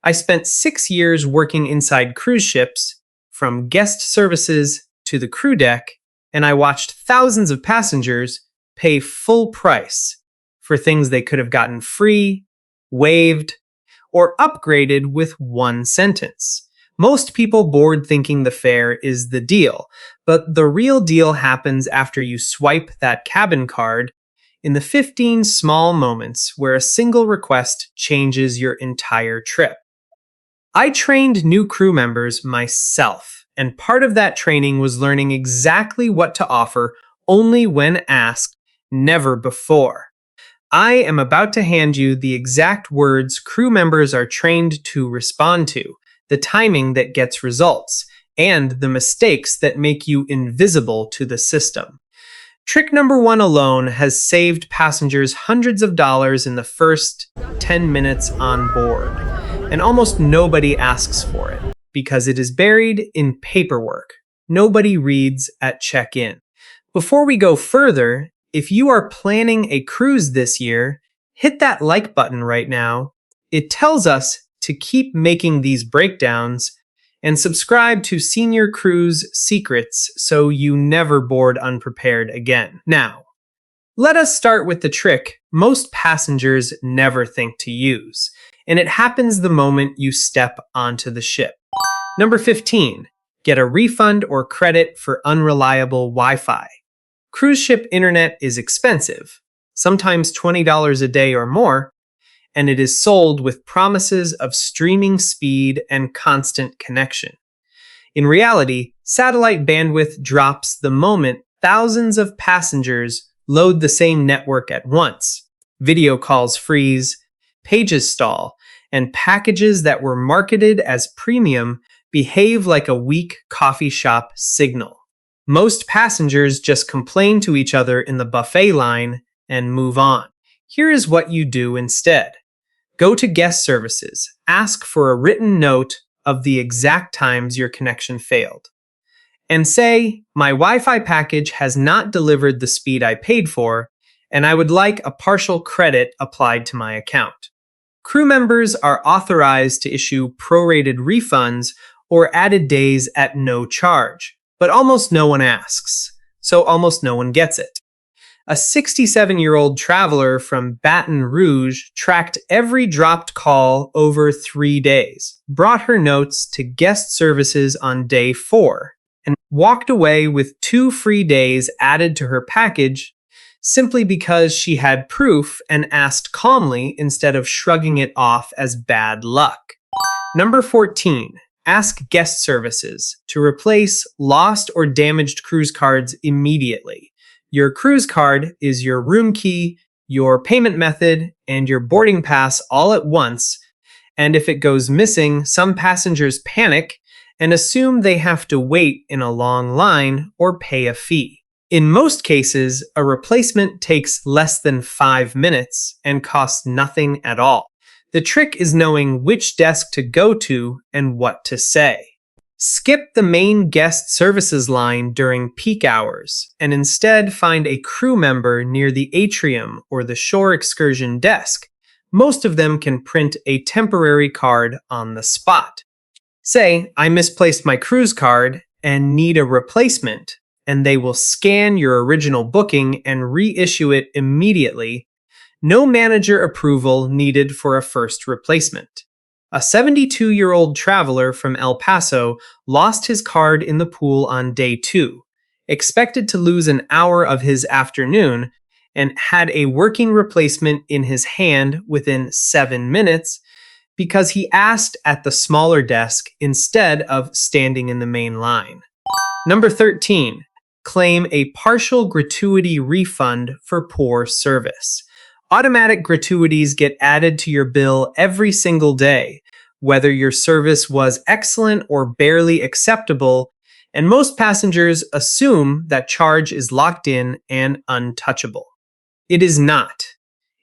I spent 6 years working inside cruise ships, from guest services to the crew deck, and I watched thousands of passengers pay full price for things they could have gotten free, waived, or upgraded with one sentence. Most people board thinking the fare is the deal, but the real deal happens after you swipe that cabin card in the 15 small moments where a single request changes your entire trip. I trained new crew members myself, and part of that training was learning exactly what to offer only when asked, never before. I am about to hand you the exact words crew members are trained to respond to, the timing that gets results, and the mistakes that make you invisible to the system. Trick number 1 alone has saved passengers hundreds of dollars in the first 10 minutes on board, and almost nobody asks for it because it is buried in paperwork nobody reads at check-in. Before we go further, if you are planning a cruise this year, hit that like button right now. It tells us to keep making these breakdowns, and subscribe to Senior Cruise Secrets so you never board unprepared again. Now, let us start with the trick most passengers never think to use, and it happens the moment you step onto the ship. Number 15, get a refund or credit for unreliable Wi-Fi. Cruise ship internet is expensive, sometimes $20 a day or more, and it is sold with promises of streaming speed and constant connection. In reality, satellite bandwidth drops the moment thousands of passengers load the same network at once. Video calls freeze, pages stall, and packages that were marketed as premium behave like a weak coffee shop signal. Most passengers just complain to each other in the buffet line and move on. Here is what you do instead. Go to guest services, ask for a written note of the exact times your connection failed, and say, my Wi-Fi package has not delivered the speed I paid for, and I would like a partial credit applied to my account. Crew members are authorized to issue prorated refunds or added days at no charge, but almost no one asks, so almost no one gets it. A 67-year-old traveler from Baton Rouge tracked every dropped call over 3 days, brought her notes to guest services on day 4, and walked away with 2 free days added to her package simply because she had proof and asked calmly instead of shrugging it off as bad luck. Number 14. Ask guest services to replace lost or damaged cruise cards immediately. Your cruise card is your room key, your payment method, and your boarding pass all at once, and if it goes missing, some passengers panic and assume they have to wait in a long line or pay a fee. In most cases, a replacement takes less than 5 minutes and costs nothing at all. The trick is knowing which desk to go to and what to say. Skip the main guest services line during peak hours and instead find a crew member near the atrium or the shore excursion desk. Most of them can print a temporary card on the spot. Say, I misplaced my cruise card and need a replacement, and they will scan your original booking and reissue it immediately. No manager approval needed for a first replacement. A 72-year-old traveler from El Paso lost his card in the pool on day 2, expected to lose an hour of his afternoon, and had a working replacement in his hand within 7 minutes because he asked at the smaller desk instead of standing in the main line. Number 13. Claim a partial gratuity refund for poor service. Automatic gratuities get added to your bill every single day, whether your service was excellent or barely acceptable, and most passengers assume that charge is locked in and untouchable. It is not.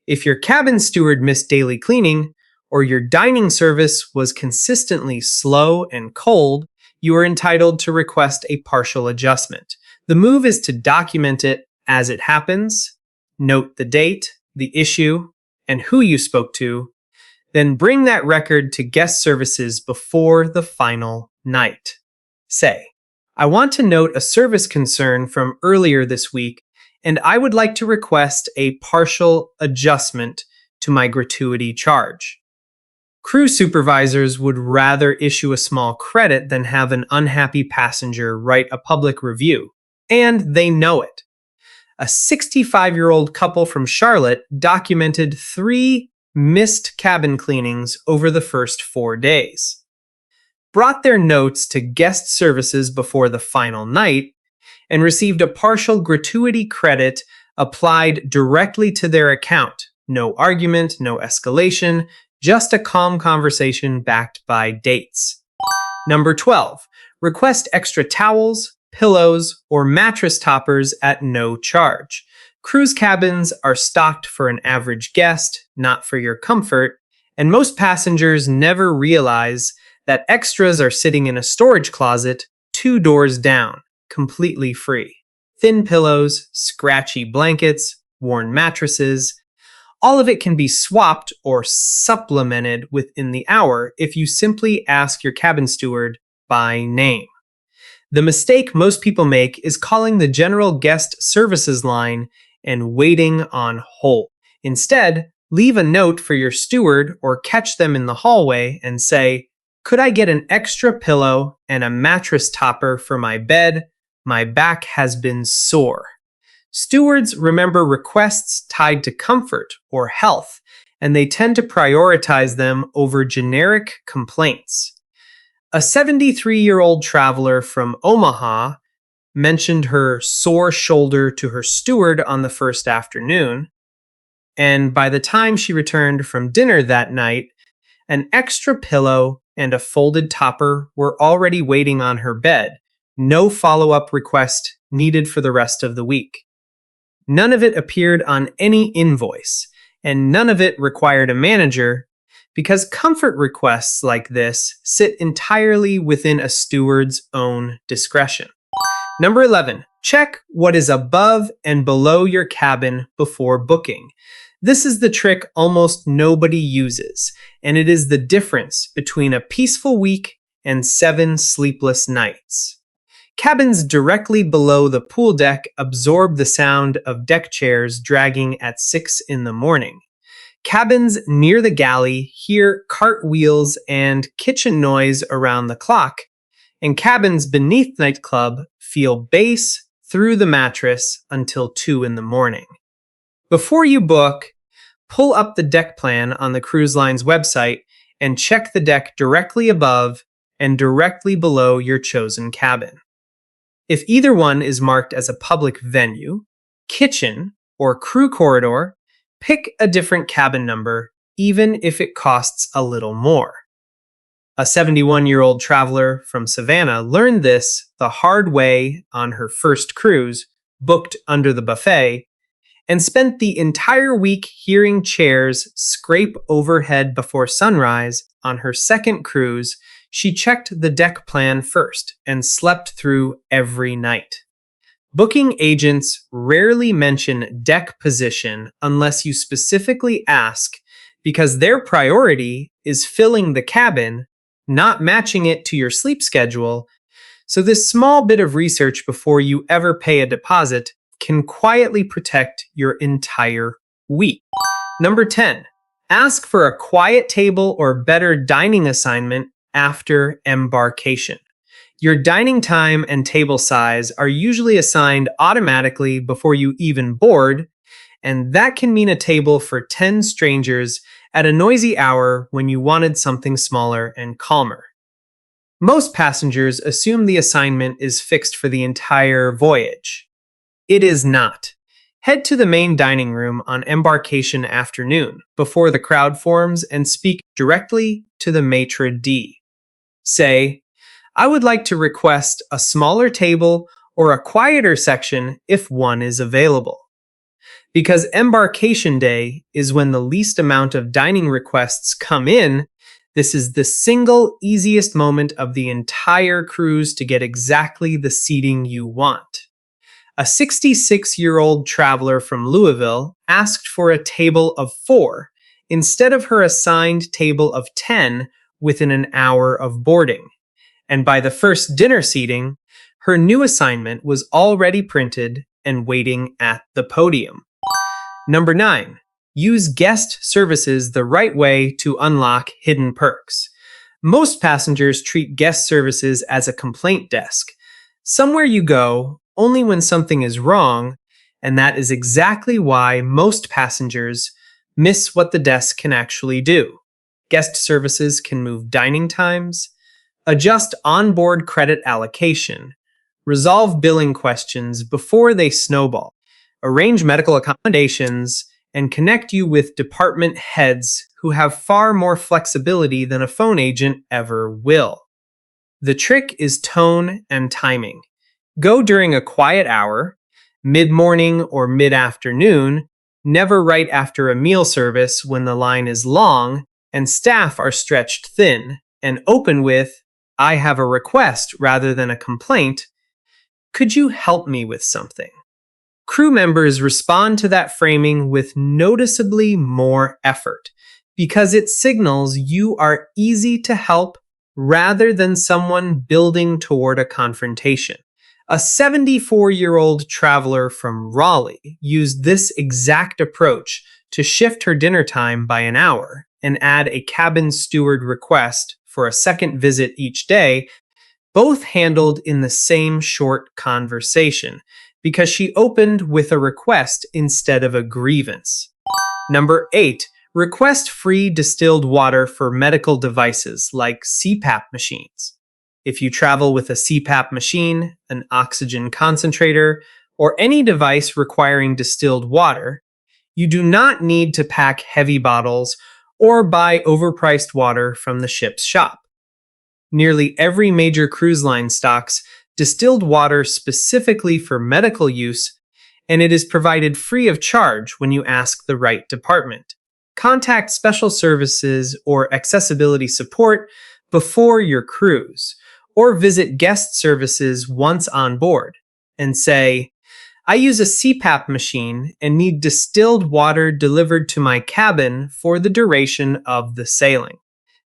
If your cabin steward missed daily cleaning, or your dining service was consistently slow and cold, you are entitled to request a partial adjustment. The move is to document it as it happens, note the date, the issue, and who you spoke to, Then bring that record to guest services before the final night. Say, I want to note a service concern from earlier this week, and I would like to request a partial adjustment to my gratuity charge. Crew supervisors would rather issue a small credit than have an unhappy passenger write a public review, and they know it. A 65-year-old couple from Charlotte documented 3 missed cabin cleanings over the first 4 days. Brought their notes to guest services before the final night, and received a partial gratuity credit applied directly to their account. No argument, no escalation, just a calm conversation backed by dates. Number 12. Request extra towels, pillows, or mattress toppers at no charge. Cruise cabins are stocked for an average guest, not for your comfort, and most passengers never realize that extras are sitting in a storage closet 2 doors down, completely free. Thin pillows, scratchy blankets, worn mattresses, all of it can be swapped or supplemented within the hour if you simply ask your cabin steward by name. The mistake most people make is calling the general guest services line and waiting on hold. Instead, leave a note for your steward or catch them in the hallway and say, "Could I get an extra pillow and a mattress topper for my bed? My back has been sore." Stewards remember requests tied to comfort or health, and they tend to prioritize them over generic complaints. A 73-year-old traveler from Omaha mentioned her sore shoulder to her steward on the first afternoon, and by the time she returned from dinner that night, an extra pillow and a folded topper were already waiting on her bed. No follow-up request needed for the rest of the week. None of it appeared on any invoice, and none of it required a manager, because comfort requests like this sit entirely within a steward's own discretion. Number 11. Check what is above and below your cabin before booking. This is the trick almost nobody uses, and it is the difference between a peaceful week and 7 sleepless nights. Cabins directly below the pool deck absorb the sound of deck chairs dragging at 6 in the morning. Cabins near the galley hear cartwheels and kitchen noise around the clock, and cabins beneath nightclub feel bass through the mattress until 2 in the morning. Before you book, pull up the deck plan on the cruise line's website and check the deck directly above and directly below your chosen cabin. If either one is marked as a public venue, kitchen, or crew corridor, pick a different cabin number, even if it costs a little more. A 71-year-old traveler from Savannah learned this the hard way on her first cruise, booked under the buffet, and spent the entire week hearing chairs scrape overhead before sunrise. On her second cruise, she checked the deck plan first and slept through every night. Booking agents rarely mention deck position unless you specifically ask, because their priority is filling the cabin, not matching it to your sleep schedule. So this small bit of research before you ever pay a deposit can quietly protect your entire week. Number 10. Ask for a quiet table or better dining assignment after embarkation. Your dining time and table size are usually assigned automatically before you even board, and that can mean a table for 10 strangers at a noisy hour when you wanted something smaller and calmer. Most passengers assume the assignment is fixed for the entire voyage. It is not. Head to the main dining room on embarkation afternoon before the crowd forms and speak directly to the maitre d'. Say, "I would like to request a smaller table or a quieter section if one is available." Because embarkation day is when the least amount of dining requests come in, this is the single easiest moment of the entire cruise to get exactly the seating you want. A 66-year-old traveler from Louisville asked for a table of 4 instead of her assigned table of 10 within an hour of boarding. And by the first dinner seating, her new assignment was already printed and waiting at the podium. Number 9. Use guest services the right way to unlock hidden perks. Most passengers treat guest services as a complaint desk, somewhere you go only when something is wrong, and that is exactly why most passengers miss what the desk can actually do. Guest services can move dining times, adjust onboard credit allocation, resolve billing questions before they snowball, arrange medical accommodations, and connect you with department heads who have far more flexibility than a phone agent ever will. The trick is tone and timing. Go during a quiet hour, mid-morning or mid-afternoon, never right after a meal service when the line is long and staff are stretched thin, and open with, "I have a request," rather than a complaint. "Could you help me with something?" Crew members respond to that framing with noticeably more effort because it signals you are easy to help rather than someone building toward a confrontation. A 74-year-old traveler from Raleigh used this exact approach to shift her dinner time by an hour and add a cabin steward request for a second visit each day, both handled in the same short conversation, because she opened with a request instead of a grievance. Number 8. Request free distilled water for medical devices like CPAP machines. If you travel with a CPAP machine, an oxygen concentrator, or any device requiring distilled water, you do not need to pack heavy bottles or buy overpriced water from the ship's shop. Nearly every major cruise line stocks distilled water specifically for medical use, and it is provided free of charge when you ask the right department. Contact special services or accessibility support before your cruise, or visit guest services once on board and say, "I use a CPAP machine and need distilled water delivered to my cabin for the duration of the sailing."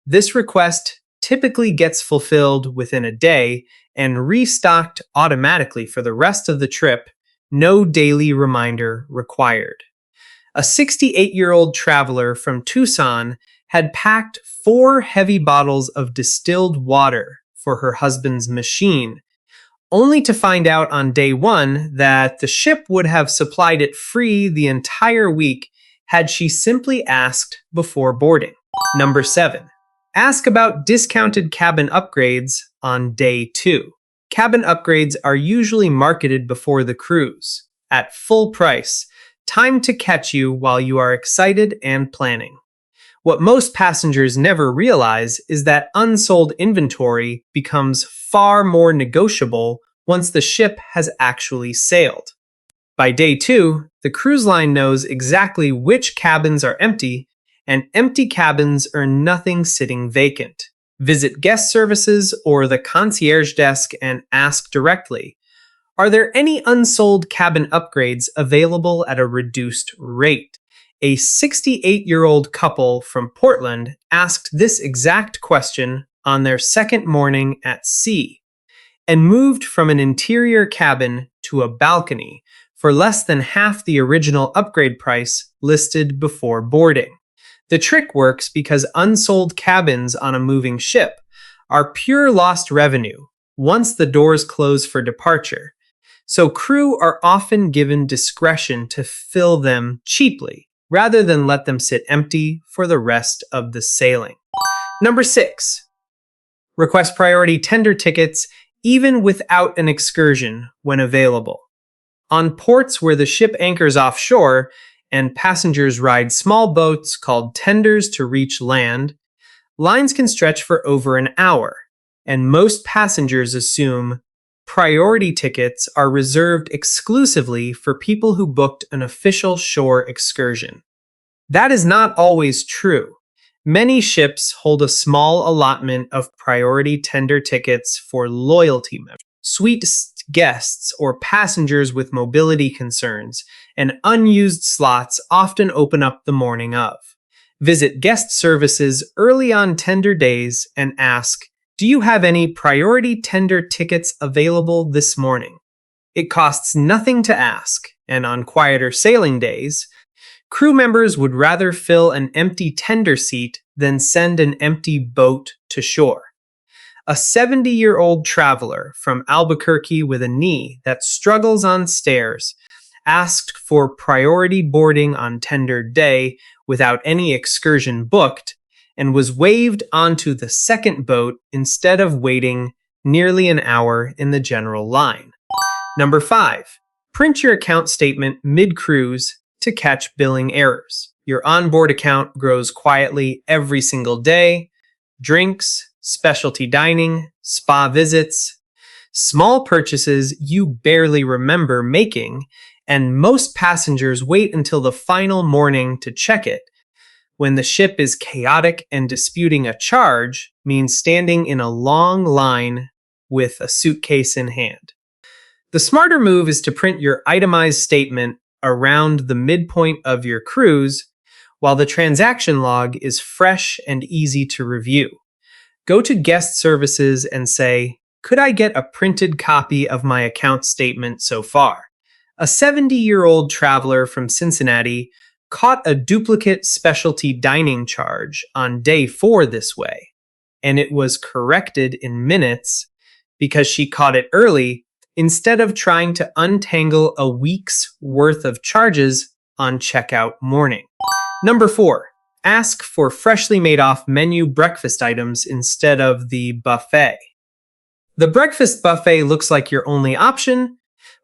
This request typically gets fulfilled within a day and restocked automatically for the rest of the trip, no daily reminder required. A 68-year-old traveler from Tucson had packed 4 heavy bottles of distilled water for her husband's machine, only to find out on day 1 that the ship would have supplied it free the entire week had she simply asked before boarding. Number 7. Ask about discounted cabin upgrades on day 2. Cabin upgrades are usually marketed before the cruise, at full price, timed to catch you while you are excited and planning. What most passengers never realize is that unsold inventory becomes far more negotiable once the ship has actually sailed. By day 2, the cruise line knows exactly which cabins are empty, and empty cabins earn nothing sitting vacant. Visit guest services or the concierge desk and ask directly, "Are there any unsold cabin upgrades available at a reduced rate?" A 68-year-old couple from Portland asked this exact question on their second morning at sea and moved from an interior cabin to a balcony for less than half the original upgrade price listed before boarding. The trick works because unsold cabins on a moving ship are pure lost revenue once the doors close for departure, so crew are often given discretion to fill them cheaply rather than let them sit empty for the rest of the sailing. Number 6. Request priority tender tickets even without an excursion when available. On ports where the ship anchors offshore and passengers ride small boats called tenders to reach land, lines can stretch for over an hour, and most passengers assume priority tickets are reserved exclusively for people who booked an official shore excursion. That is not always true. Many ships hold a small allotment of priority tender tickets for loyalty members, suite guests, or passengers with mobility concerns, and unused slots often open up the morning of. Visit guest services early on tender days and ask, "Do you have any priority tender tickets available this morning?" It costs nothing to ask, and on quieter sailing days, crew members would rather fill an empty tender seat than send an empty boat to shore. A 70-year-old traveler from Albuquerque with a knee that struggles on stairs asked for priority boarding on tender day without any excursion booked and was waved onto the second boat instead of waiting nearly an hour in the general line. Number 5. Print your account statement mid-cruise to catch billing errors. Your onboard account grows quietly every single day. Drinks, specialty dining, spa visits, small purchases you barely remember making, and most passengers wait until the final morning to check it. When the ship is chaotic and disputing a charge means standing in a long line with a suitcase in hand. The smarter move is to print your itemized statement around the midpoint of your cruise while the transaction log is fresh and easy to review. Go to guest services and say, "Could I get a printed copy of my account statement so far?" A 70-year-old traveler from Cincinnati caught a duplicate specialty dining charge on day 4 this way, and it was corrected in minutes because she caught it early instead of trying to untangle a week's worth of charges on checkout morning. Number 4. Ask for freshly made off menu breakfast items instead of the buffet. The breakfast buffet looks like your only option,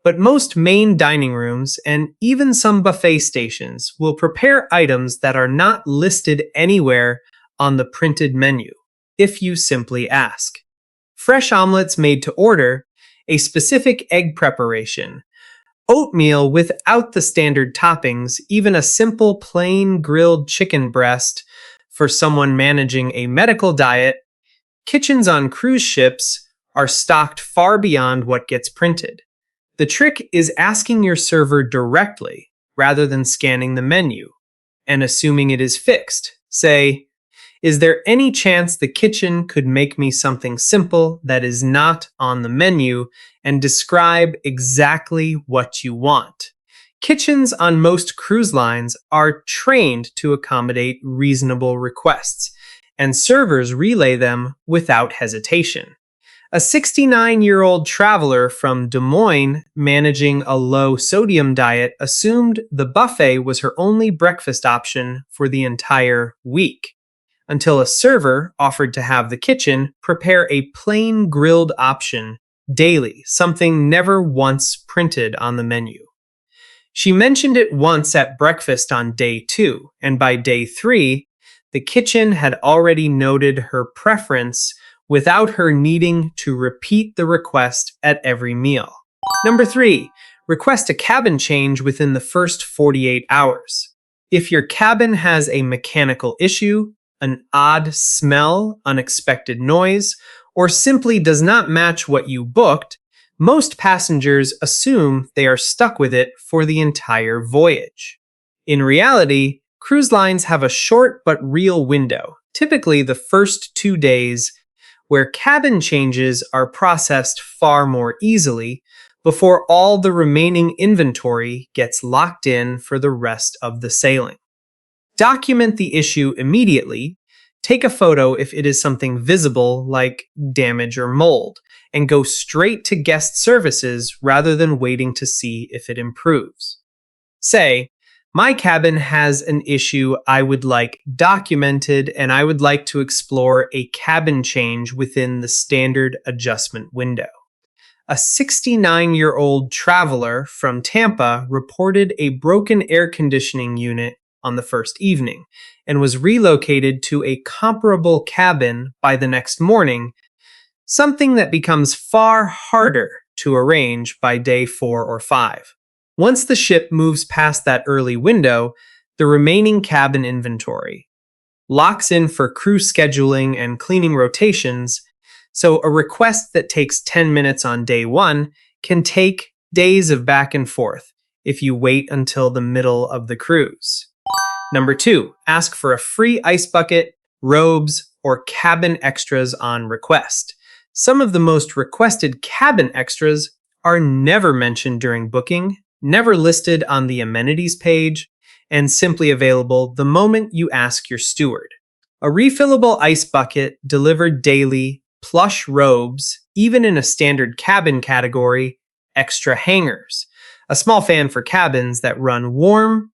but most main dining rooms and even some buffet stations will prepare items that are not listed anywhere on the printed menu, if you simply ask. Fresh omelets made to order, a specific egg preparation, oatmeal without the standard toppings, even a simple plain grilled chicken breast for someone managing a medical diet. Kitchens on cruise ships are stocked far beyond what gets printed. The trick is asking your server directly rather than scanning the menu and assuming it is fixed. Say, "Is there any chance the kitchen could make me something simple that is not on the menu?" and describe exactly what you want. Kitchens on most cruise lines are trained to accommodate reasonable requests, and servers relay them without hesitation. A 69-year-old traveler from Des Moines managing a low-sodium diet assumed the buffet was her only breakfast option for the entire week, until a server offered to have the kitchen prepare a plain grilled option daily, something never once printed on the menu. She mentioned it once at breakfast on day 2, and by day 3, the kitchen had already noted her preference without her needing to repeat the request at every meal. Number 3, request a cabin change within the first 48 hours. If your cabin has a mechanical issue, an odd smell, unexpected noise, or simply does not match what you booked, most passengers assume they are stuck with it for the entire voyage. In reality, cruise lines have a short but real window, typically the first 2 days, where cabin changes are processed far more easily before all the remaining inventory gets locked in for the rest of the sailing. Document the issue immediately. Take a photo if it is something visible like damage or mold, and go straight to guest services rather than waiting to see if it improves. Say, "My cabin has an issue I would like documented, and I would like to explore a cabin change within the standard adjustment window." A 69-year-old traveler from Tampa reported a broken air conditioning unit on the first evening and was relocated to a comparable cabin by the next morning, something that becomes far harder to arrange by day 4 or 5. Once the ship moves past that early window, the remaining cabin inventory locks in for crew scheduling and cleaning rotations, so a request that takes 10 minutes on day 1 can take days of back and forth if you wait until the middle of the cruise. Number 2, ask for a free ice bucket, robes, or cabin extras on request. Some of the most requested cabin extras are never mentioned during booking, never listed on the amenities page, and simply available the moment you ask your steward. A refillable ice bucket delivered daily, plush robes, even in a standard cabin category, extra hangers. A small fan for cabins that run warm.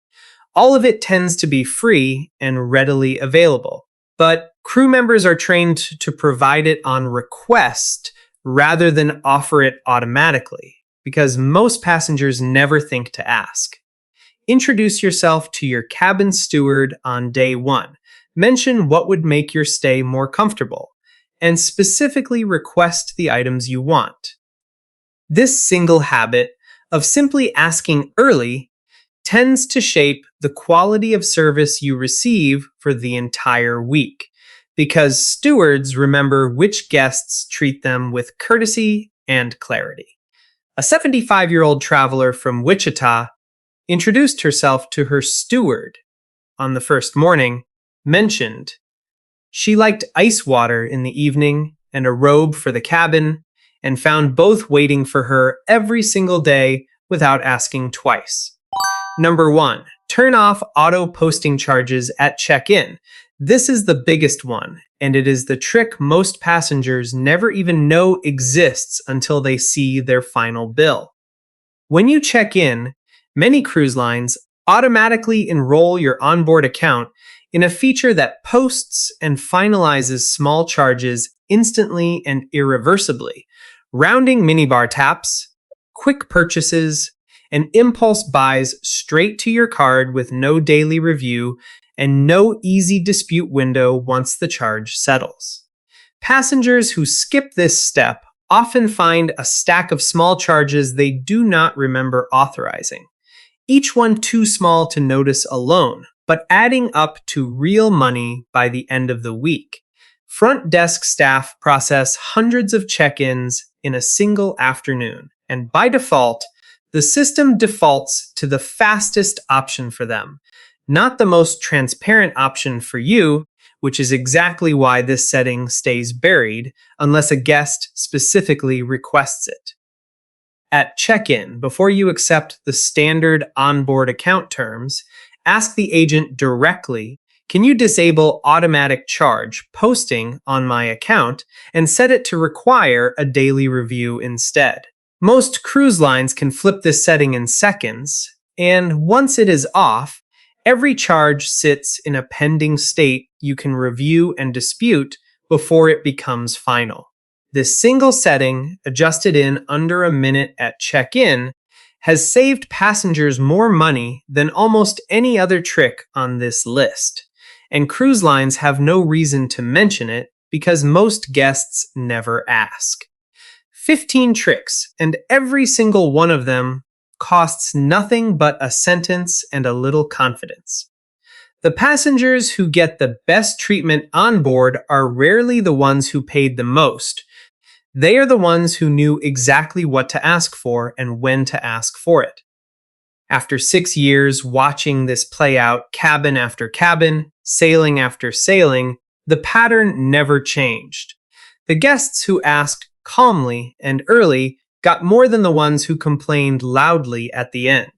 All of it tends to be free and readily available. But crew members are trained to provide it on request rather than offer it automatically, because most passengers never think to ask. Introduce yourself to your cabin steward on day 1. Mention what would make your stay more comfortable, and specifically request the items you want. This single habit of simply asking early tends to shape the quality of service you receive for the entire week, because stewards remember which guests treat them with courtesy and clarity. A 75-year-old traveler from Wichita introduced herself to her steward on the first morning, mentioned she liked ice water in the evening and a robe for the cabin, and found both waiting for her every single day without asking twice. Number 1, turn off auto posting charges at check-in. This is the biggest one, and it is the trick most passengers never even know exists until they see their final bill. When you check in, many cruise lines automatically enroll your onboard account in a feature that posts and finalizes small charges instantly and irreversibly, rounding minibar taps, quick purchases, and impulse buys straight to your card with no daily review and no easy dispute window once the charge settles. Passengers who skip this step often find a stack of small charges they do not remember authorizing, each one too small to notice alone, but adding up to real money by the end of the week. Front desk staff process hundreds of check-ins in a single afternoon, and by default, the system defaults to the fastest option for them, not the most transparent option for you, which is exactly why this setting stays buried unless a guest specifically requests it. At check-in, before you accept the standard onboard account terms, ask the agent directly, "Can you disable automatic charge posting on my account and set it to require a daily review instead?" Most cruise lines can flip this setting in seconds, and once it is off, every charge sits in a pending state you can review and dispute before it becomes final. This single setting, adjusted in under a minute at check-in, has saved passengers more money than almost any other trick on this list, and cruise lines have no reason to mention it because most guests never ask. 15 tricks, and every single one of them costs nothing but a sentence and a little confidence. The passengers who get the best treatment on board are rarely the ones who paid the most. They are the ones who knew exactly what to ask for and when to ask for it. After 6 years watching this play out cabin after cabin, sailing after sailing, the pattern never changed. The guests who asked calmly and early got more than the ones who complained loudly at the end.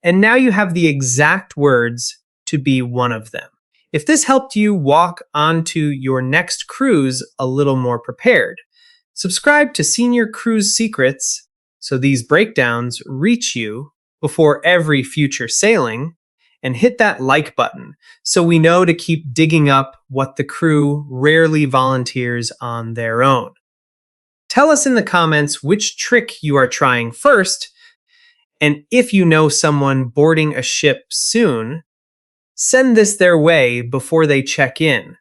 And now you have the exact words to be one of them. If this helped you walk onto your next cruise a little more prepared, subscribe to Senior Cruise Secrets so these breakdowns reach you before every future sailing, and hit that like button so we know to keep digging up what the crew rarely volunteers on their own. Tell us in the comments which trick you are trying first, and if you know someone boarding a ship soon, send this their way before they check in,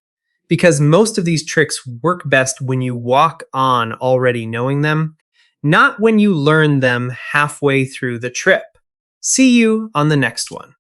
because most of these tricks work best when you walk on already knowing them, not when you learn them halfway through the trip. See you on the next one.